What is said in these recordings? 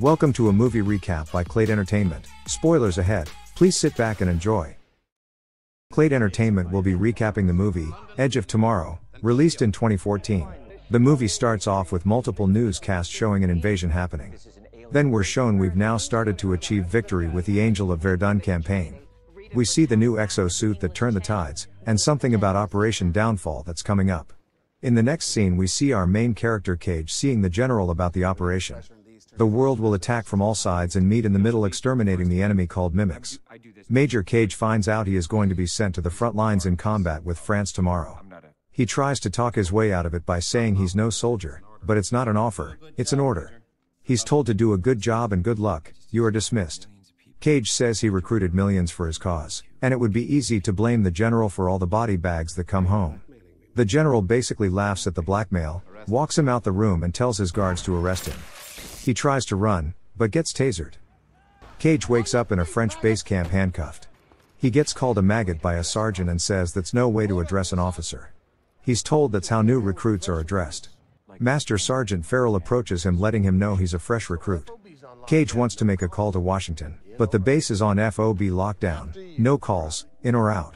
Welcome to a movie recap by Claed Entertainment. Spoilers ahead, please sit back and enjoy. Claed Entertainment will be recapping the movie, Edge of Tomorrow, released in 2014. The movie starts off with multiple newscasts showing an invasion happening. Then we're shown we've now started to achieve victory with the Angel of Verdun campaign. We see the new exosuit that turned the tides, and something about Operation Downfall that's coming up. In the next scene we see our main character Cage seeing the general about the operation. The world will attack from all sides and meet in the middle exterminating the enemy called mimics. Major Cage finds out he is going to be sent to the front lines in combat with France tomorrow. He tries to talk his way out of it by saying he's no soldier, but it's not an offer, it's an order. He's told to do a good job and good luck, you are dismissed. Cage says he recruited millions for his cause, and it would be easy to blame the general for all the body bags that come home. The general basically laughs at the blackmail, walks him out the room and tells his guards to arrest him. He tries to run, but gets tasered. Cage wakes up in a French base camp handcuffed. He gets called a maggot by a sergeant and says that's no way to address an officer. He's told that's how new recruits are addressed. Master Sergeant Farrell approaches him letting him know he's a fresh recruit. Cage wants to make a call to Washington, but the base is on FOB lockdown, no calls, in or out.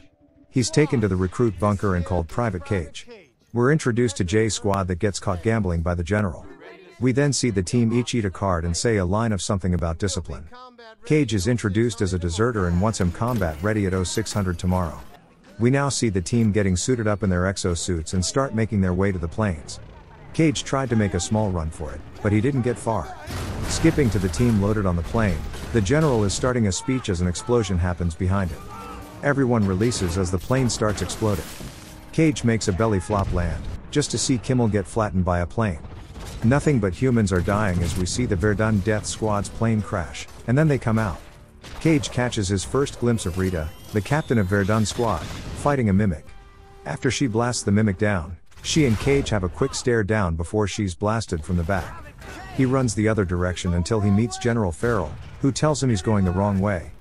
He's taken to the recruit bunker and called Private Cage. We're introduced to Jay's squad that gets caught gambling by the general. We then see the team each eat a card and say a line of something about discipline. Cage is introduced as a deserter and wants him combat ready at 0600 tomorrow. We now see the team getting suited up in their exosuits and start making their way to the planes. Cage tried to make a small run for it, but he didn't get far. Skipping to the team loaded on the plane, the general is starting a speech as an explosion happens behind him. Everyone releases as the plane starts exploding. Cage makes a belly flop land, just to see Kimmel get flattened by a plane. Nothing but humans are dying as we see the Verdun Death Squad's plane crash, and then they come out. Cage catches his first glimpse of Rita, the captain of Verdun Squad, fighting a mimic. After she blasts the mimic down, she and Cage have a quick stare down before she's blasted from the back. He runs the other direction until he meets General Farrell, who tells him he's going the wrong way.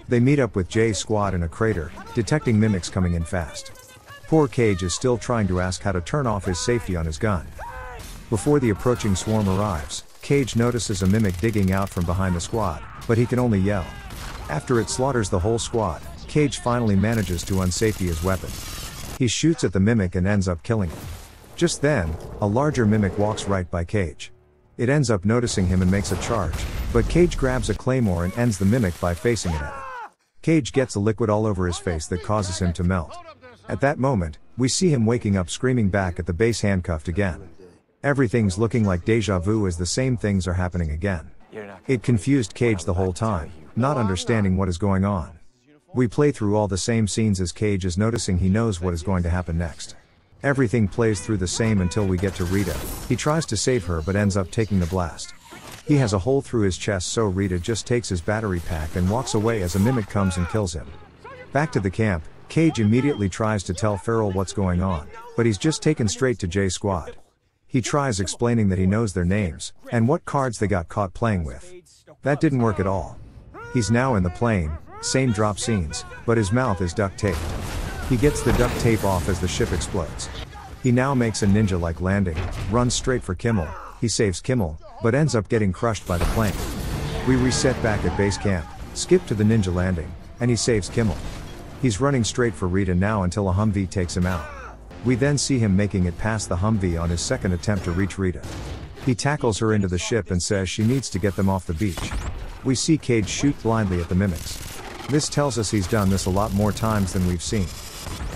They meet up with Jay's squad in a crater, detecting mimics coming in fast. Poor Cage is still trying to ask how to turn off his safety on his gun. Before the approaching swarm arrives, Cage notices a mimic digging out from behind the squad, but he can only yell. After it slaughters the whole squad, Cage finally manages to unsafety his weapon. He shoots at the mimic and ends up killing him. Just then, a larger mimic walks right by Cage. It ends up noticing him and makes a charge, but Cage grabs a claymore and ends the mimic by facing it at it. Cage gets a liquid all over his face that causes him to melt. At that moment, we see him waking up screaming back at the base handcuffed again. Everything's looking like deja vu as the same things are happening again. It confused Cage the whole time, not understanding what is going on. We play through all the same scenes as Cage is noticing he knows what is going to happen next. Everything plays through the same until we get to Rita. He tries to save her but ends up taking the blast. He has a hole through his chest, so Rita just takes his battery pack and walks away as a mimic comes and kills him. Back to the camp, Cage immediately tries to tell Farrell what's going on, but he's just taken straight to Jay's squad. He tries explaining that he knows their names, and what cards they got caught playing with. That didn't work at all. He's now in the plane, same drop scenes, but his mouth is duct taped. He gets the duct tape off as the ship explodes. He now makes a ninja-like landing, runs straight for Kimmel, he saves Kimmel, but ends up getting crushed by the plane. We reset back at base camp, skip to the ninja landing, and he saves Kimmel. He's running straight for Rita now until a Humvee takes him out. We then see him making it past the Humvee on his second attempt to reach Rita. He tackles her into the ship and says she needs to get them off the beach. We see Cage shoot blindly at the mimics. This tells us he's done this a lot more times than we've seen.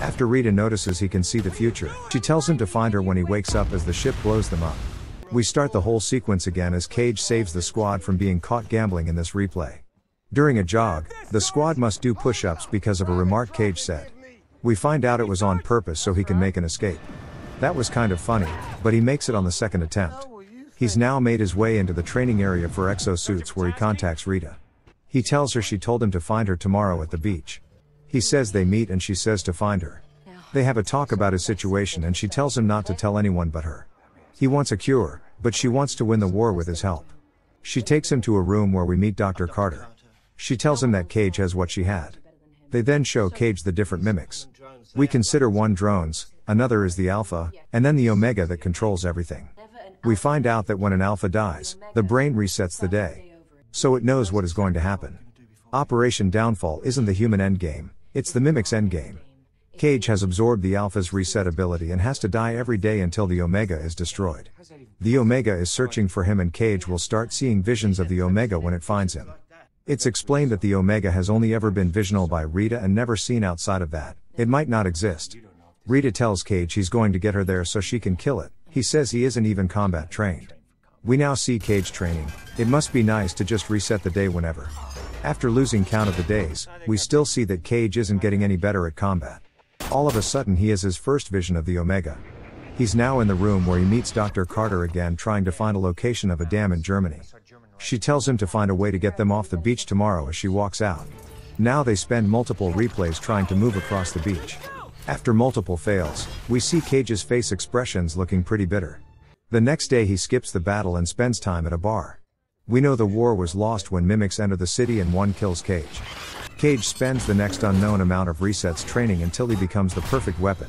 After Rita notices he can see the future, she tells him to find her when he wakes up as the ship blows them up. We start the whole sequence again as Cage saves the squad from being caught gambling in this replay. During a jog, the squad must do push-ups because of a remark Cage said. We find out it was on purpose so he can make an escape. That was kind of funny, but he makes it on the second attempt. He's now made his way into the training area for exosuits where he contacts Rita. He tells her she told him to find her tomorrow at the beach. He says they meet and she says to find her. They have a talk about his situation and she tells him not to tell anyone but her. He wants a cure, but she wants to win the war with his help. She takes him to a room where we meet Dr. Carter. She tells him that Cage has what she had. They then show Cage the different mimics. We consider one drones, another is the Alpha, and then the Omega that controls everything. We find out that when an Alpha dies, the brain resets the day. so it knows what is going to happen. Operation Downfall isn't the human endgame, it's the mimic's endgame. Cage has absorbed the Alpha's reset ability and has to die every day until the Omega is destroyed. The Omega is searching for him and Cage will start seeing visions of the Omega when it finds him. It's explained that the Omega has only ever been visional by Rita and never seen outside of that. It might not exist. Rita tells Cage he's going to get her there so she can kill it. He says he isn't even combat trained. We now see Cage training. It must be nice to just reset the day whenever. After losing count of the days, we still see that Cage isn't getting any better at combat. All of a sudden he has his first vision of the Omega. He's now in the room where he meets Dr. Carter again trying to find a location of a dam in Germany. She tells him to find a way to get them off the beach tomorrow as she walks out. Now they spend multiple replays trying to move across the beach. After multiple fails, we see Cage's face expressions looking pretty bitter. The next day he skips the battle and spends time at a bar. We know the war was lost when mimics enter the city and one kills Cage. Cage spends the next unknown amount of resets training until he becomes the perfect weapon.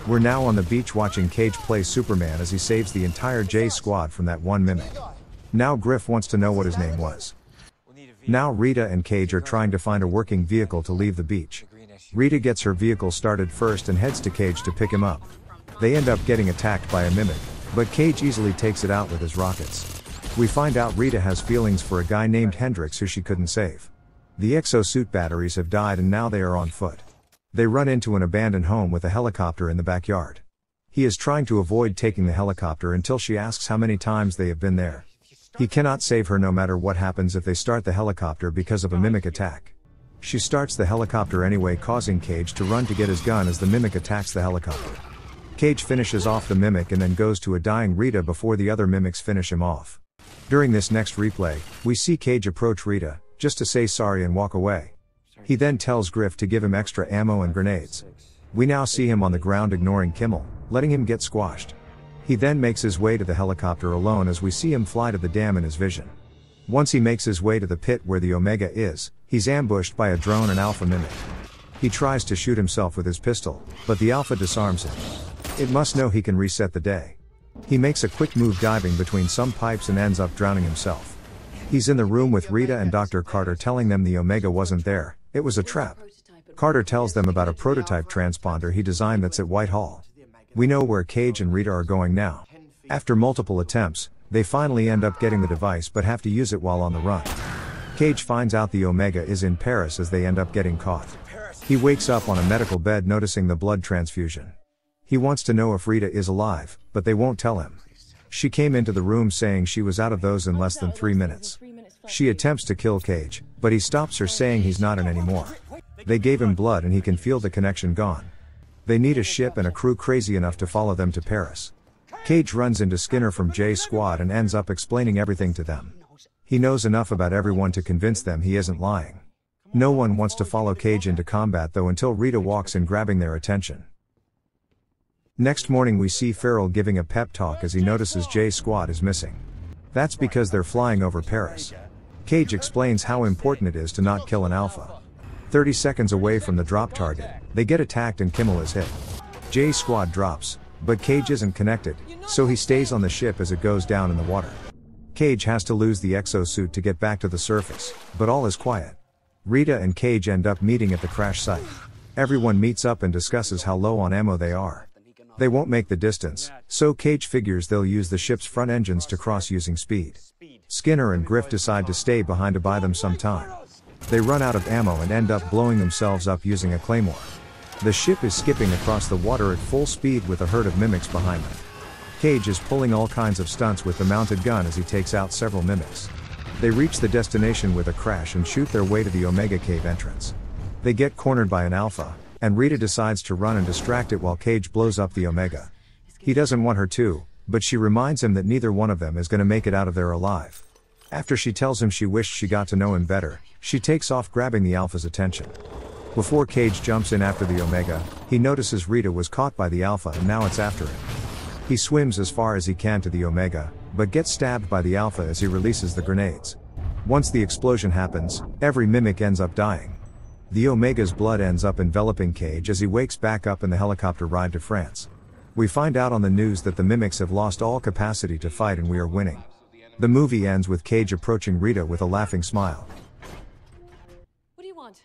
We're now on the beach watching Cage play Superman as he saves the entire J squad from that one mimic. Now Griff wants to know what his name was. Now Rita and Cage are trying to find a working vehicle to leave the beach. Rita gets her vehicle started first and heads to Cage to pick him up. They end up getting attacked by a mimic, but Cage easily takes it out with his rockets. We find out Rita has feelings for a guy named Hendrix who she couldn't save. The exosuit batteries have died and now they are on foot. They run into an abandoned home with a helicopter in the backyard. He is trying to avoid taking the helicopter until she asks how many times they have been there. He cannot save her no matter what happens if they start the helicopter because of a mimic attack. She starts the helicopter anyway, causing Cage to run to get his gun as the mimic attacks the helicopter. Cage finishes off the mimic and then goes to a dying Rita before the other mimics finish him off. During this next replay, we see Cage approach Rita, just to say sorry and walk away. He then tells Griff to give him extra ammo and grenades. We now see him on the ground ignoring Kimmel, letting him get squashed. He then makes his way to the helicopter alone as we see him fly to the dam in his vision. Once he makes his way to the pit where the Omega is, he's ambushed by a drone and Alpha mimic. He tries to shoot himself with his pistol, but the Alpha disarms him. It must know he can reset the day. He makes a quick move diving between some pipes and ends up drowning himself. He's in the room with Rita and Dr. Carter telling them the Omega wasn't there, it was a trap. Carter tells them about a prototype transponder he designed that's at Whitehall. We know where Cage and Rita are going now. After multiple attempts, they finally end up getting the device but have to use it while on the run. Cage finds out the Omega is in Paris as they end up getting caught. He wakes up on a medical bed noticing the blood transfusion. He wants to know if Rita is alive, but they won't tell him. She came into the room saying she was out of those in less than 3 minutes. She attempts to kill Cage, but he stops her saying he's not in anymore. They gave him blood and he can feel the connection gone. They need a ship and a crew crazy enough to follow them to Paris. Cage runs into Skinner from J Squad and ends up explaining everything to them. He knows enough about everyone to convince them he isn't lying. No one wants to follow Cage into combat though until Rita walks in grabbing their attention. Next morning we see Farrell giving a pep talk as he notices J Squad is missing. That's because they're flying over Paris. Cage explains how important it is to not kill an Alpha. 30 seconds away from the drop target, they get attacked and Kimmel is hit. J Squad drops, but Cage isn't connected, so he stays on the ship as it goes down in the water. Cage has to lose the exosuit to get back to the surface, but all is quiet. Rita and Cage end up meeting at the crash site. Everyone meets up and discusses how low on ammo they are. They won't make the distance, so Cage figures they'll use the ship's front engines to cross using speed. Skinner and Griff decide to stay behind to buy them some time. They run out of ammo and end up blowing themselves up using a claymore. The ship is skipping across the water at full speed with a herd of mimics behind them. Cage is pulling all kinds of stunts with the mounted gun as he takes out several mimics. They reach the destination with a crash and shoot their way to the Omega cave entrance. They get cornered by an Alpha, and Rita decides to run and distract it while Cage blows up the Omega. He doesn't want her to, but she reminds him that neither one of them is going to make it out of there alive. After she tells him she wished she got to know him better, she takes off grabbing the Alpha's attention. Before Cage jumps in after the Omega, he notices Rita was caught by the Alpha and now it's after him. He swims as far as he can to the Omega, but gets stabbed by the Alpha as he releases the grenades. Once the explosion happens, every mimic ends up dying. The Omega's blood ends up enveloping Cage as he wakes back up in the helicopter ride to France. We find out on the news that the mimics have lost all capacity to fight and we are winning. The movie ends with Cage approaching Rita with a laughing smile. What do you want?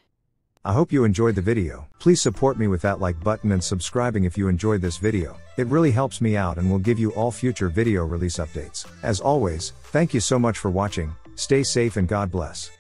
I hope you enjoyed the video. Please support me with that like button and subscribing if you enjoyed this video. It really helps me out and will give you all future video release updates. As always, thank you so much for watching, stay safe and God bless.